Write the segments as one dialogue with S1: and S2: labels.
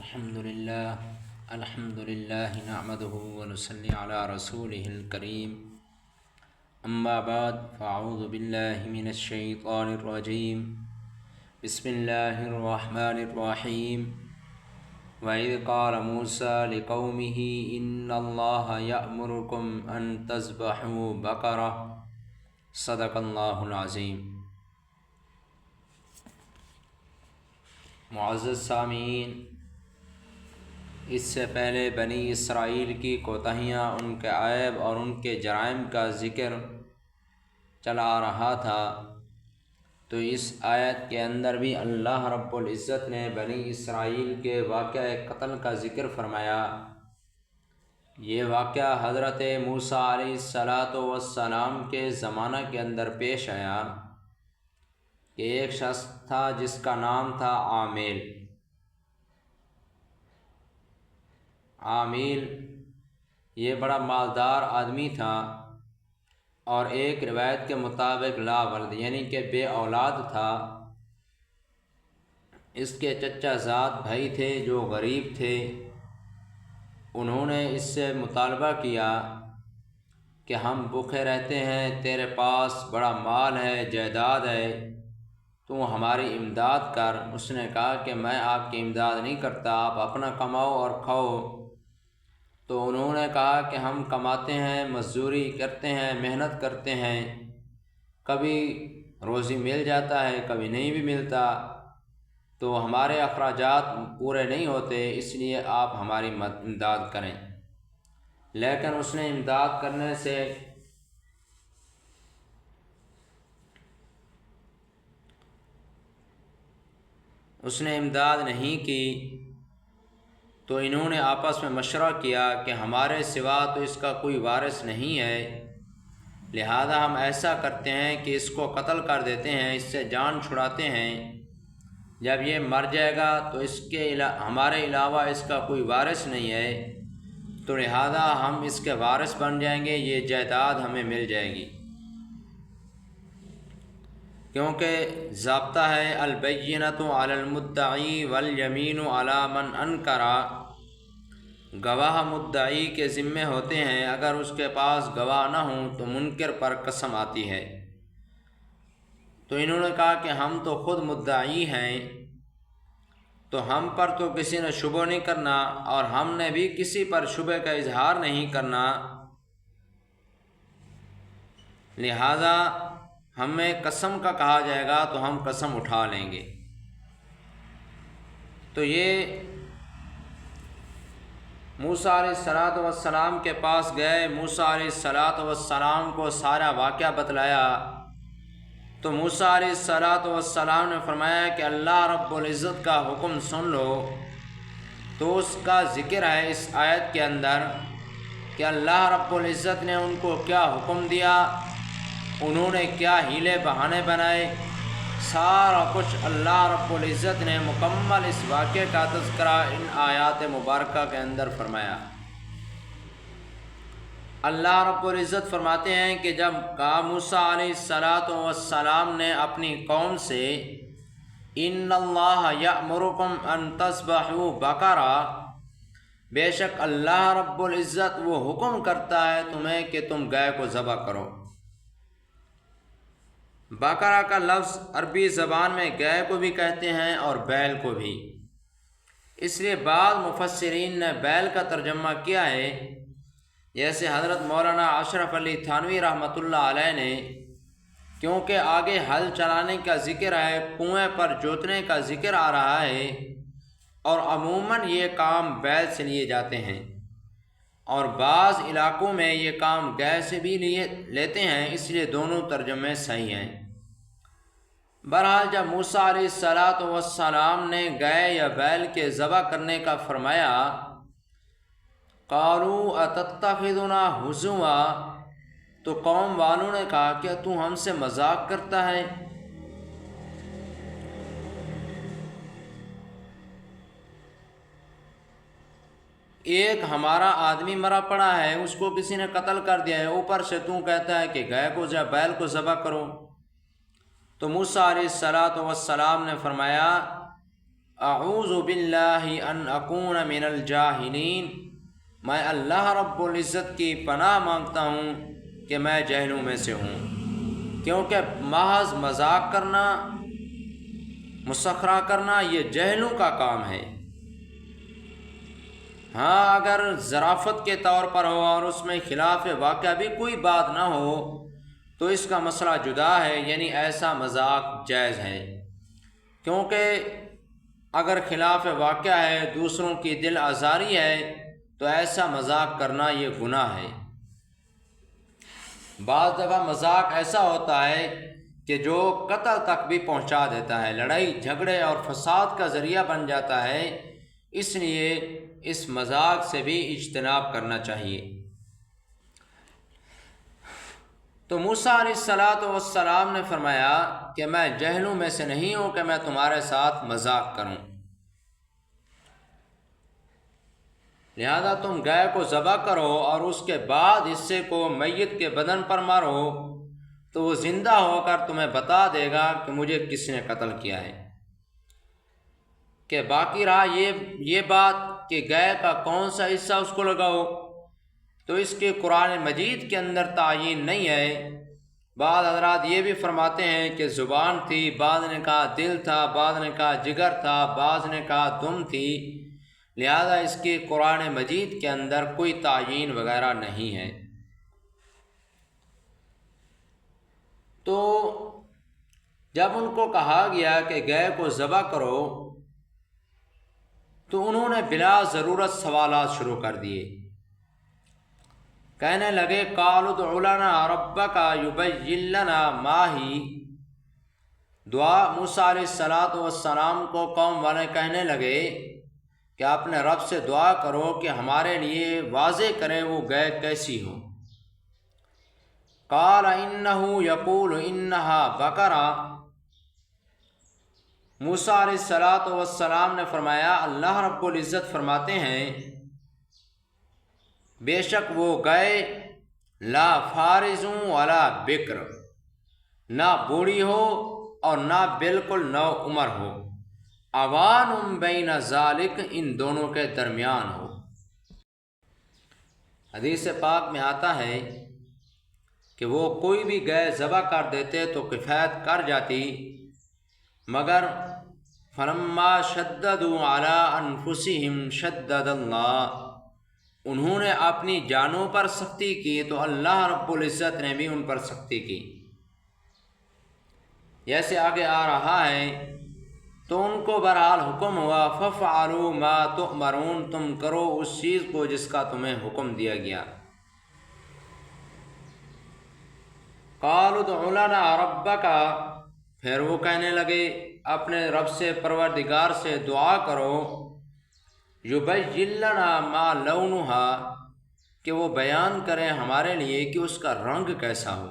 S1: الحمد للہ نحمده ونصلی علی رسوله الکریم اما بعد فاعوذ باللہ من الشیطان الرجیم بسم اللہ الرحمن الرحیم وَإِذْ قَالَ مُوسَىٰ لِقَوْمِهِ إِنَّ اللَّهَ يَأْمُرُكُمْ أَن تَذْبَحُوا بَقَرَةً صدق اللہ العظیم۔ معزز سامعین، اس سے پہلے بنی اسرائیل کی کوتاہیاں، ان کے عیب اور ان کے جرائم کا ذکر چلا آ رہا تھا، تو اس آیت کے اندر بھی اللہ رب العزت نے بنی اسرائیل کے واقعہ قتل کا ذکر فرمایا۔ یہ واقعہ حضرت موسیٰ علیہ السلام کے زمانہ کے اندر پیش آیا کہ ایک شخص تھا جس کا نام تھا عامیل۔ یہ بڑا مالدار آدمی تھا اور ایک روایت کے مطابق لا ولد یعنی کہ بے اولاد تھا۔ اس کے چچا زاد بھائی تھے جو غریب تھے۔ انہوں نے اس سے مطالبہ کیا کہ ہم بھوکے رہتے ہیں، تیرے پاس بڑا مال ہے، جائیداد ہے، تو ہماری امداد کر۔ اس نے کہا کہ میں آپ کی امداد نہیں کرتا، آپ اپنا کماؤ اور کھاؤ۔ تو انہوں نے کہا کہ ہم کماتے ہیں، مزدوری کرتے ہیں، محنت کرتے ہیں، کبھی روزی مل جاتا ہے، کبھی نہیں بھی ملتا، تو ہمارے اخراجات پورے نہیں ہوتے، اس لیے آپ ہماری امداد کریں۔ لیکن اس نے امداد کرنے سے امداد نہیں کی، تو انہوں نے آپس میں مشورہ کیا کہ ہمارے سوا تو اس کا کوئی وارث نہیں ہے، لہذا ہم ایسا کرتے ہیں کہ اس کو قتل کر دیتے ہیں، اس سے جان چھڑاتے ہیں۔ جب یہ مر جائے گا تو ہمارے علاوہ اس کا کوئی وارث نہیں ہے، تو لہذا ہم اس کے وارث بن جائیں گے، یہ جائیداد ہمیں مل جائے گی۔ کیونکہ ضابطہ ہے البینۃ علی المدعی والیمین علی من انکر، گواہ مدعی کے ذمے ہوتے ہیں، اگر اس کے پاس گواہ نہ ہوں تو منکر پر قسم آتی ہے۔ تو انہوں نے کہا کہ ہم تو خود مدعی ہیں، تو ہم پر تو کسی نے شبہ نہیں کرنا، اور ہم نے بھی کسی پر شبہ کا اظہار نہیں کرنا، لہذا ہمیں قسم کا کہا جائے گا تو ہم قسم اٹھا لیں گے۔ تو یہ موسیٰ علیہ السلام کے پاس گئے، موسیٰ علیہ السلام کو سارا واقعہ بتلایا، تو موسیٰ علیہ السلام نے فرمایا کہ اللہ رب العزت کا حکم سن لو۔ تو اس کا ذکر ہے اس آیت کے اندر کہ اللہ رب العزت نے ان کو کیا حکم دیا، انہوں نے کیا ہیلے بہانے بنائے، سارا کچھ اللہ رب العزت نے مکمل اس واقعے کا تذکرہ ان آیات مبارکہ کے اندر فرمایا۔ اللہ رب العزت فرماتے ہیں کہ جب کہا موسیٰ علیہ السلام نے اپنی قوم سے ان اللہ یأمرکم ان تذبحوا بقرہ، بے شک اللہ رب العزت وہ حکم کرتا ہے تمہیں کہ تم گائے کو ذبح کرو۔ بقرہ کا لفظ عربی زبان میں گائے کو بھی کہتے ہیں اور بیل کو بھی، اس لیے بعض مفسرین نے بیل کا ترجمہ کیا ہے، جیسے حضرت مولانا اشرف علی تھانوی رحمۃ اللہ علیہ نے، کیونکہ آگے ہل چلانے کا ذکر ہے، کنویں پر جوتنے کا ذکر آ رہا ہے، اور عموماً یہ کام بیل سے لیے جاتے ہیں، اور بعض علاقوں میں یہ کام گائے سے بھی لیتے ہیں، اس لیے دونوں ترجمے صحیح ہیں۔ بہرحال جب موسیٰ علیہ السلام نے گائے یا بیل کے ذبح کرنے کا فرمایا، قالوا اتتخذنا ہزوا، تو قوم والوں نے کہا کیا تو ہم سے مذاق کرتا ہے؟ ایک ہمارا آدمی مرا پڑا ہے، اس کو کسی نے قتل کر دیا ہے، اوپر سے تو کہتا ہے کہ گائے کو یا بیل کو ذبح کرو۔ تو موسیٰ علیہ السلام نے فرمایا اعوذ باللہ ان اکون من الجاہلین، میں اللہ رب العزت کی پناہ مانگتا ہوں کہ میں جاہلوں میں سے ہوں، کیونکہ محض مذاق کرنا، مسخرہ کرنا یہ جاہلوں کا کام ہے۔ ہاں اگر ظرافت کے طور پر ہو اور اس میں خلاف واقعہ بھی کوئی بات نہ ہو تو اس کا مسئلہ جدا ہے، یعنی ایسا مذاق جائز ہے، کیونکہ اگر خلاف واقعہ ہے، دوسروں کی دل آزاری ہے تو ایسا مذاق کرنا یہ گناہ ہے۔ بعض دفعہ مذاق ایسا ہوتا ہے کہ جو قتل تک بھی پہنچا دیتا ہے، لڑائی جھگڑے اور فساد کا ذریعہ بن جاتا ہے، اس لیے اس مذاق سے بھی اجتناب کرنا چاہیے۔ تو موسیٰ علیہ السلام نے فرمایا کہ میں جاہلوں میں سے نہیں ہوں کہ میں تمہارے ساتھ مذاق کروں، لہذا تم گائے کو ذبح کرو اور اس کے بعد حصے کو میت کے بدن پر مارو تو وہ زندہ ہو کر تمہیں بتا دے گا کہ مجھے کس نے قتل کیا ہے۔ کہ باقی رہا یہ بات کہ گائے کا کون سا حصہ اس کو لگاؤ، تو اس کے قرآن مجید کے اندر تعیین نہیں ہے۔ بعض حضرات یہ بھی فرماتے ہیں کہ زبان تھی، بعض نے کہا دل تھا، بعض نے کہا جگر تھا، بعض نے کہا دم تھی، لہذا اس کے قرآن مجید کے اندر کوئی تعیین وغیرہ نہیں ہے۔ تو جب ان کو کہا گیا کہ گائے کو ذبح کرو تو انہوں نے بلا ضرورت سوالات شروع کر دیے، کہنے لگے قالوا ادع لنا ربک یبین لنا ما ہی۔ دعا موسیٰ علیہ السلام کو قوم والے کہنے لگے کہ اپنے رب سے دعا کرو کہ ہمارے لیے واضح کریں وہ گائے کیسی ہو۔ قال انہ یقول انہا بقرہ، موسیٰ علیہ السلام نے فرمایا اللہ رب العزت فرماتے ہیں بے شک وہ گائے لا فارض ولا بکر، نہ بوڑھی ہو اور نہ بالکل نو عمر ہو، اوان بین ذالک، ان دونوں کے درمیان ہو۔ حدیث پاک میں آتا ہے کہ وہ کوئی بھی گائے ذبح کر دیتے تو کفایت کر جاتی، مگر فلما شددوا علی انفسہم شدد اللہ، انہوں نے اپنی جانوں پر سختی کی تو اللہ رب العزت نے بھی ان پر سختی کی۔ جیسے آگے آ رہا ہے تو ان کو بہرحال حکم ہوا فَافْعَلُوا مَا تُؤْمَرُونَ، تم کرو اس چیز کو جس کا تمہیں حکم دیا گیا۔ قَالُوا ادْعُ لَنَا رَبَّكَ، پھر وہ کہنے لگے اپنے رب سے، پروردگار سے دعا کرو، یبین لنا ما لونہا، کہ وہ بیان کرے ہمارے لیے کہ اس کا رنگ کیسا ہو۔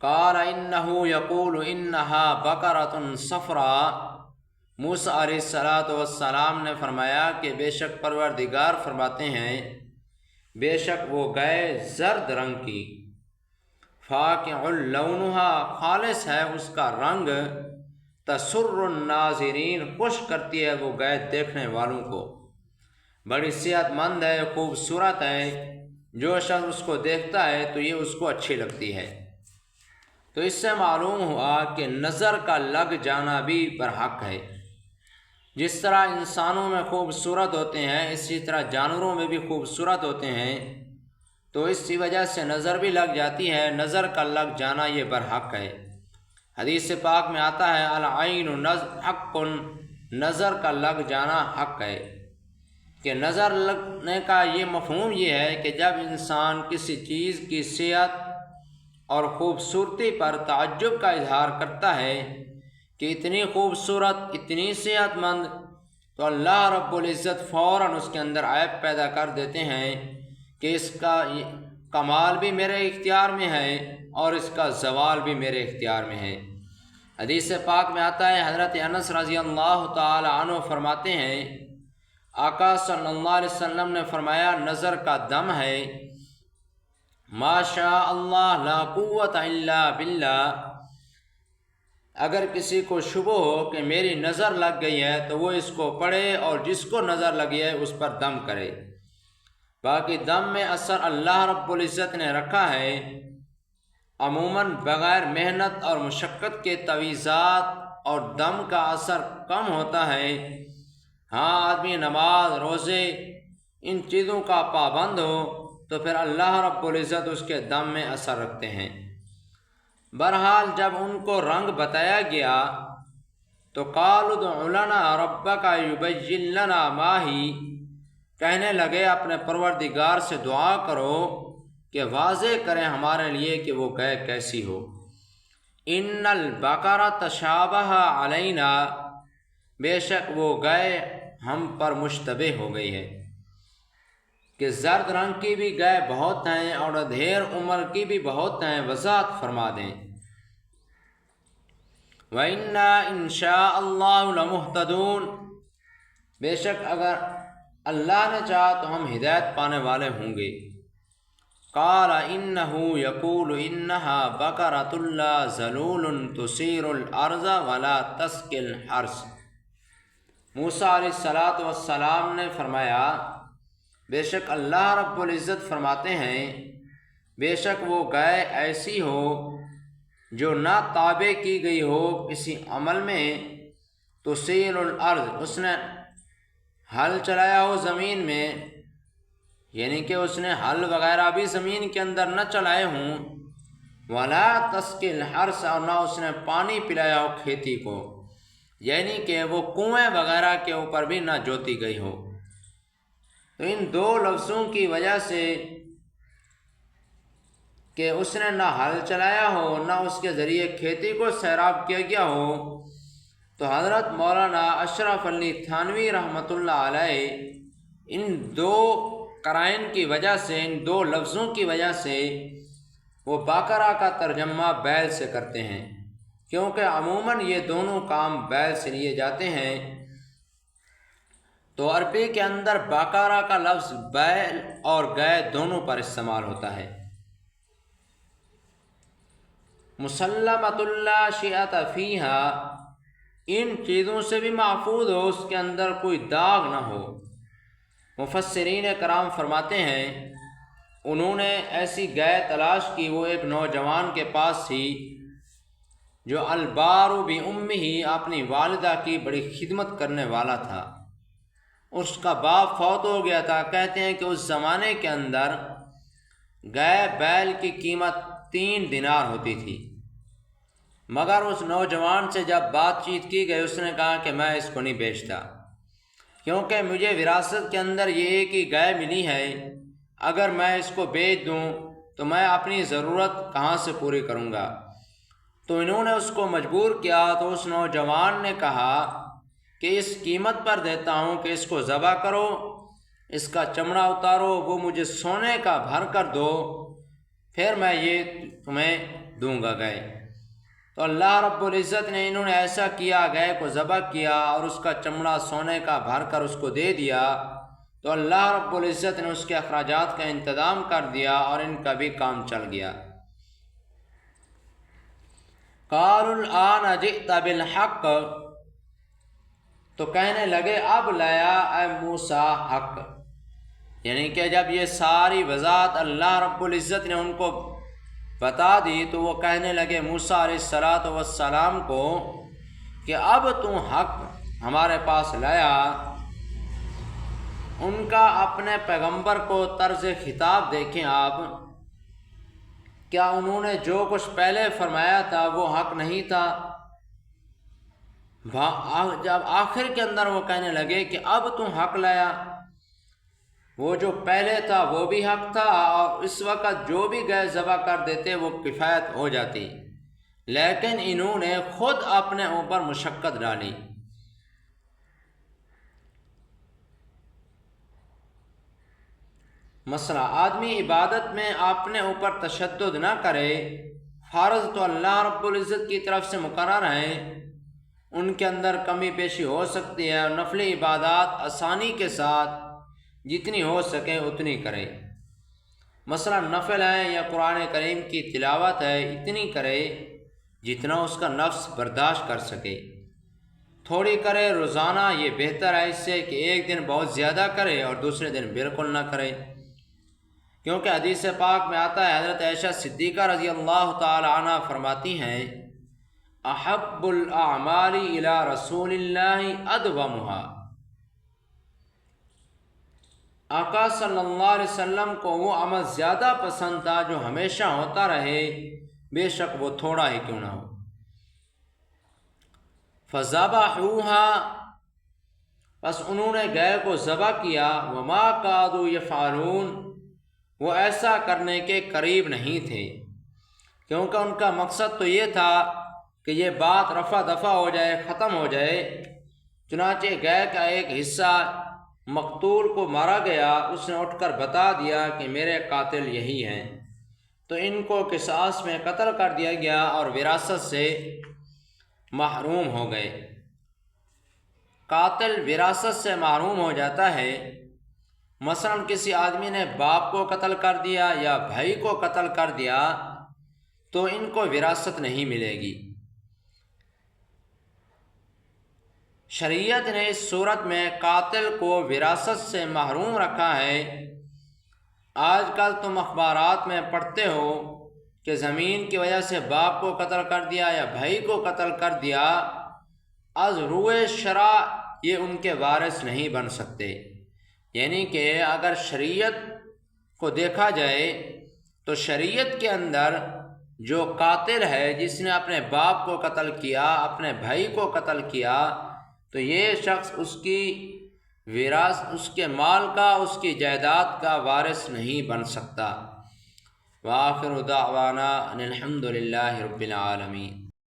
S1: قال انہ یقول انہا بقرۃ صفراء، موسیٰ علیہ السلام نے فرمایا کہ بے شک پروردگار فرماتے ہیں بے شک وہ گائے زرد رنگ کی، فاقع لونہا، خالص ہے اس کا رنگ، تسر الناظرین، خوش کرتی ہے وہ گائے دیکھنے والوں کو، بڑی صحت مند ہے، خوبصورت ہے، جو شخص اس کو دیکھتا ہے تو یہ اس کو اچھی لگتی ہے۔ تو اس سے معلوم ہوا کہ نظر کا لگ جانا بھی برحق ہے۔ جس طرح انسانوں میں خوبصورت ہوتے ہیں اسی طرح جانوروں میں بھی خوبصورت ہوتے ہیں، تو اسی وجہ سے نظر بھی لگ جاتی ہے، نظر کا لگ جانا یہ برحق ہے۔ حدیث پاک میں آتا ہے العین حق، نظر کا لگ جانا حق ہے، کہ نظر لگنے کا یہ مفہوم یہ ہے کہ جب انسان کسی چیز کی صحت اور خوبصورتی پر تعجب کا اظہار کرتا ہے کہ اتنی خوبصورت، اتنی صحت مند، تو اللہ رب العزت فوراً اس کے اندر عیب پیدا کر دیتے ہیں کہ اس کا کمال بھی میرے اختیار میں ہے اور اس کا زوال بھی میرے اختیار میں ہے۔ حدیث پاک میں آتا ہے حضرت انس رضی اللہ تعالی عنہ فرماتے ہیں آقا صلی اللہ علیہ وسلم نے فرمایا نظر کا دم ہے، ما شاء اللہ لا قوت الا باللہ، اگر کسی کو شبہ ہو کہ میری نظر لگ گئی ہے تو وہ اس کو پڑھے، اور جس کو نظر لگی ہے اس پر دم کرے۔ باقی دم میں اثر اللہ رب العزت نے رکھا ہے، عموماً بغیر محنت اور مشقت کے تعویذات اور دم کا اثر کم ہوتا ہے۔ ہاں، آدمی نماز، روزے، ان چیزوں کا پابند ہو تو پھر اللہ رب العزت اس کے دم میں اثر رکھتے ہیں۔ بہرحال جب ان کو رنگ بتایا گیا تو قالوا ادع لنا ربک یبین لنا ما ہی، کہنے لگے اپنے پروردگار سے دعا کرو کہ واضح کریں ہمارے لیے کہ وہ گائے کیسی ہو۔ ان البقرہ تشابہ علینا، بے شک وہ گائے ہم پر مشتبہ ہو گئی ہے، کہ زرد رنگ کی بھی گائے بہت ہیں اور ادھیر عمر کی بھی بہت ہیں، وضاحت فرما دیں۔ وَإِنَّا إِن شَاءَ اللَّهُ لَمُهْتَدُونَ، بے شک اگر اللہ نے چاہا تو ہم ہدایت پانے والے ہوں گے۔ قَالَ إِنَّهُ يَقُولُ إِنَّهَا بَقَرَةٌ لَا ذَلُولٌ تُثِيرُ الْأَرْضَ وَلَا تَسْقِي الْحَرْثَ، موسیٰ علیہ السلام نے فرمایا، بے شک اللہ رب العزت فرماتے ہیں، بے شک وہ گائے ایسی ہو جو نہ تابع کی گئی ہو کسی عمل میں، تثیر الارض، اس نے ہل چلایا ہو زمین میں، یعنی کہ اس نے ہل وغیرہ بھی زمین کے اندر نہ چلائے ہوں، ولا تسقی الحرث، اور نہ اس نے پانی پلایا ہو کھیتی کو، یعنی کہ وہ کنویں وغیرہ کے اوپر بھی نہ جوتی گئی ہو۔ تو ان دو لفظوں کی وجہ سے کہ اس نے نہ ہل چلایا ہو نہ اس کے ذریعے کھیتی کو سیراب کیا گیا ہو، تو حضرت مولانا اشرف علی تھانوی رحمۃ اللہ علیہ ان دو قرائن کی وجہ سے، ان دو لفظوں کی وجہ سے وہ باقرہ کا ترجمہ بیل سے کرتے ہیں، کیونکہ عموماً یہ دونوں کام بیل سے لیے جاتے ہیں۔ تو عربی کے اندر باقرہ کا لفظ بیل اور گائے دونوں پر استعمال ہوتا ہے۔ مسلمۃ لا شیئۃ فیہا، ان چیزوں سے بھی محفوظ ہو، اس کے اندر کوئی داغ نہ ہو۔ مفسرین کرام فرماتے ہیں انہوں نے ایسی گائے تلاش کی، وہ ایک نوجوان کے پاس تھی جو البار بامہ، اپنی والدہ کی بڑی خدمت کرنے والا تھا۔ اس کا باپ فوت ہو گیا تھا۔ کہتے ہیں کہ اس زمانے کے اندر گائے بیل کی قیمت 3 دینار ہوتی تھی، مگر اس نوجوان سے جب بات چیت کی گئی اس نے کہا کہ میں اس کو نہیں بیچتا، کیونکہ مجھے وراثت کے اندر یہ ایک ہی گائے ملی ہے، اگر میں اس کو بیچ دوں تو میں اپنی ضرورت کہاں سے پوری کروں گا۔ تو انہوں نے اس کو مجبور کیا، تو اس نوجوان نے کہا کہ اس قیمت پر دیتا ہوں کہ اس کو ذبح کرو، اس کا چمڑا اتارو، وہ مجھے سونے کا بھر کر دو، پھر میں یہ تمہیں دوں گا گائے۔ تو اللہ رب العزت نے انہوں نے ایسا کیا، گائے کو ذبح کیا اور اس کا چمڑا سونے کا بھر کر اس کو دے دیا، تو اللہ رب العزت نے اس کے اخراجات کا انتظام کر دیا اور ان کا بھی کام چل گیا۔ قالوا الآن جئت بالحق، تو کہنے لگے اب لایا اے موسیٰ حق، یعنی کہ جب یہ ساری وضاحت اللہ رب العزت نے ان کو بتا دی تو وہ کہنے لگے موسیٰ علیہ السلام کو کہ اب تم حق ہمارے پاس لایا۔ ان کا اپنے پیغمبر کو طرز خطاب دیکھیں آپ، کیا انہوں نے جو کچھ پہلے فرمایا تھا وہ حق نہیں تھا؟ جب آخر کے اندر وہ کہنے لگے کہ اب تم حق لایا، وہ جو پہلے تھا وہ بھی حق تھا، اور اس وقت جو بھی گائے ذبح کر دیتے وہ کفایت ہو جاتی، لیکن انہوں نے خود اپنے اوپر مشقت ڈالی۔ مسئلہ آدمی عبادت میں اپنے اوپر تشدد نہ کرے، فرض تو اللہ رب العزت کی طرف سے مقرر ہیں، ان کے اندر کمی بیشی ہو سکتی ہے، اور نفل عبادات آسانی کے ساتھ جتنی ہو سکے اتنی کرے۔ مثلا نفل ہے یا قرآن کریم کی تلاوت ہے، اتنی کرے، جتنا اس کا نفس برداشت کر سکے، تھوڑی کرے روزانہ، یہ بہتر ہے اس سے کہ ایک دن بہت زیادہ کرے اور دوسرے دن بالکل نہ کرے، کیونکہ حدیث پاک میں آتا ہے، حضرت عائشہ صدیقہ رضی اللہ تعالی عنہ فرماتی ہیں، احب الاعمال الی رسول اللہ ادومها، آقا صلی اللہ علیہ وسلم کو وہ عمل زیادہ پسند تھا جو ہمیشہ ہوتا رہے، بے شک وہ تھوڑا ہی کیوں نہ ہو۔ فذبحوها، بس انہوں نے گائے کو ذبح کیا، وما کادوا یفعلون، وہ ایسا کرنے کے قریب نہیں تھے، کیونکہ ان کا مقصد تو یہ تھا کہ یہ بات رفع دفع ہو جائے، ختم ہو جائے۔ چنانچہ گائے کا ایک حصہ مقتول کو مارا گیا، اس نے اٹھ کر بتا دیا کہ میرے قاتل یہی ہیں، تو ان کو قصاص میں قتل کر دیا گیا اور وراثت سے محروم ہو گئے۔ قاتل وراثت سے محروم ہو جاتا ہے، مثلا کسی آدمی نے باپ کو قتل کر دیا یا بھائی کو قتل کر دیا تو ان کو وراثت نہیں ملے گی۔ شریعت نے اس صورت میں قاتل کو وراثت سے محروم رکھا ہے۔ آج کل تم اخبارات میں پڑھتے ہو کہ زمین کی وجہ سے باپ کو قتل کر دیا یا بھائی کو قتل کر دیا، از روئے شرع یہ ان کے وارث نہیں بن سکتے، یعنی کہ اگر شریعت کو دیکھا جائے تو شریعت کے اندر جو قاتل ہے، جس نے اپنے باپ کو قتل کیا، اپنے بھائی کو قتل کیا، تو یہ شخص اس کی اس کے مال کا، اس کی جائیداد کا وارث نہیں بن سکتا۔ وآخر دعوانا ان الحمد للہ رب العالمین۔